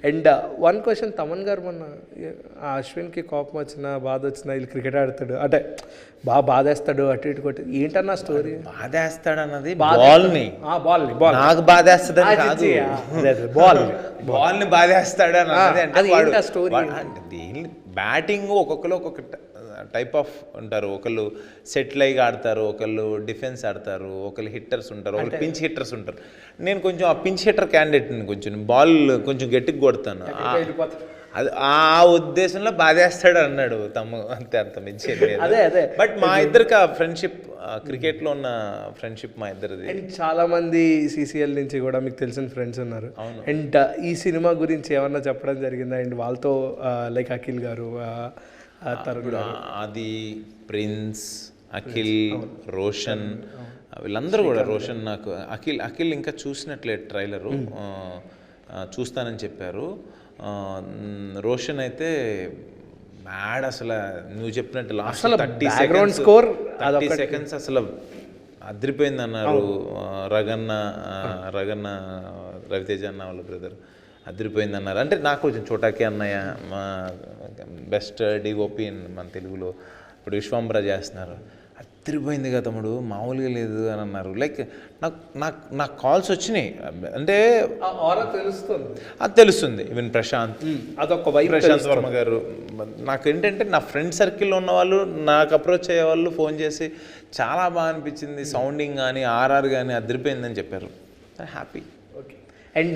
And one question, Thaman గారు మొన్న ఆ అశ్విన్కి కోపం వచ్చినా బాధ వచ్చినా వీళ్ళు క్రికెట్ ఆడతాడు అంటే బాగా బాధేస్తాడు అటు ఇటు కొట్టి ఏంటన్నా స్టోరీ? బాధేస్తాడు అన్నది బాల్ని నాకు బాధేస్తుంది బాల్ని బాధేస్తాడు అన్నది అంటే స్టోరీ బ్యాటింగ్ ఒక్కొక్కరు ఒక్కొక్క టైప్ ఆఫ్ ఉంటారు. ఒకళ్ళు సెటిల్ అయ్యి ఆడతారు, ఒకళ్ళు డిఫెన్స్ ఆడతారు, ఒకళ్ళు హిట్టర్స్ ఉంటారు, ఒకళ్ళు పించ్ హిట్టర్స్ ఉంటారు. నేను కొంచెం ఆ పించ్ హిట్టర్ క్యాండిడేట్ని, కొంచెం బాల్ కొంచెం గట్టిగా కొడతాను. అది ఆ ఉద్దేశంలో బాధేస్తాడు అన్నాడు తమ్ము, అంతే, అంత మించి. బట్ మా ఇద్దరికి ఆ ఫ్రెండ్షిప్, క్రికెట్లో ఉన్న ఫ్రెండ్షిప్ మా ఇద్దరిది. అండ్ చాలా మంది CCL నుంచి కూడా మీకు తెలిసిన ఫ్రెండ్స్ ఉన్నారు. అండ్ ఈ సినిమా గురించి ఏమన్నా చెప్పడం జరిగిందా? అండ్ వాళ్ళతో లైక్ అఖిల్ గారు, అది ప్రిన్స్, అఖిల్, రోషన్, వీళ్ళందరూ కూడా. రోషన్ నాకు అఖిల్ ఇంకా చూసినట్లే ట్రైలరు, చూస్తానని చెప్పారు. రోషన్ అయితే మ్యాడ్ అసలు, నువ్వు చెప్పినట్టు లాస్ట్ 30 సెకండ్స్ అసలు అదిరిపోయింది అన్నారు. రగన్న రవితేజ అన్న వాళ్ళ బ్రదర్ అదిరిపోయింది అన్నారు. అంటే నాకు కొంచెం చోటాకి అన్నయ్య, మా బెస్ట్ DOP మన తెలుగులో ఇప్పుడు విశ్వంబర చేస్తున్నారు, అదిరిపోయింది కదా తమ్ముడు, మామూలుగా లేదు అని అన్నారు. లైక్ నాకు కాల్స్ వచ్చినాయి. అంటే అది తెలుస్తుంది. ఈవెన్ ప్రశాంత్, అదొక ప్రశాంత్ వర్మ గారు, నాకు ఏంటంటే నా ఫ్రెండ్ సర్కిల్లో ఉన్న వాళ్ళు నాకు అప్రోచ్ అయ్యే వాళ్ళు ఫోన్ చేసి చాలా బాగా అనిపించింది, సౌండింగ్ కానీ RR కానీ అదిరిపోయిందని చెప్పారు. హ్యాపీ.